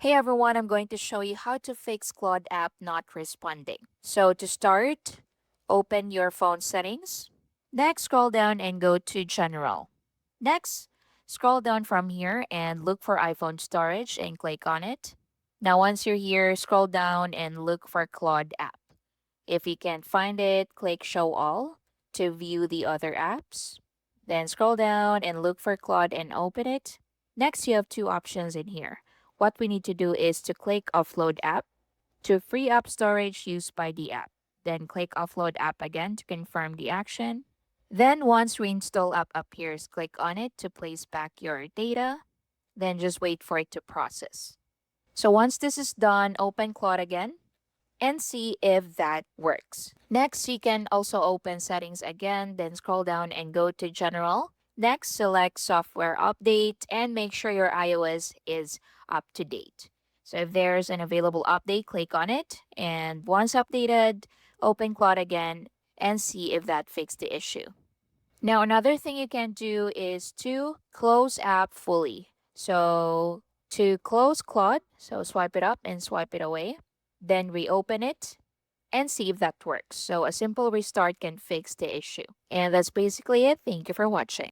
Hey everyone, I'm going to show you how to fix Claude app not responding. So to start, open your phone settings. Next, scroll down and go to General. Next, scroll down from here and look for iPhone storage and click on it. Now once you're here, scroll down and look for Claude app. If you can't find it, click Show All to view the other apps. Then scroll down and look for Claude and open it. Next, you have two options in here. What we need to do is to click Offload app to free up storage used by the app. Then click Offload app again to confirm the action. Then once reinstall app appears, click on it to place back your data. Then just wait for it to process. So once this is done, open Claude again and see if that works. Next, you can also open settings again, then scroll down and go to general. Next, select software update and make sure your iOS is up to date. So if there's an available update, click on it. And once updated, open Claude again and see if that fixed the issue. Now, another thing you can do is to close app fully. So to close Claude, so swipe it up and swipe it away, then reopen it and see if that works. So a simple restart can fix the issue. And that's basically it. Thank you for watching.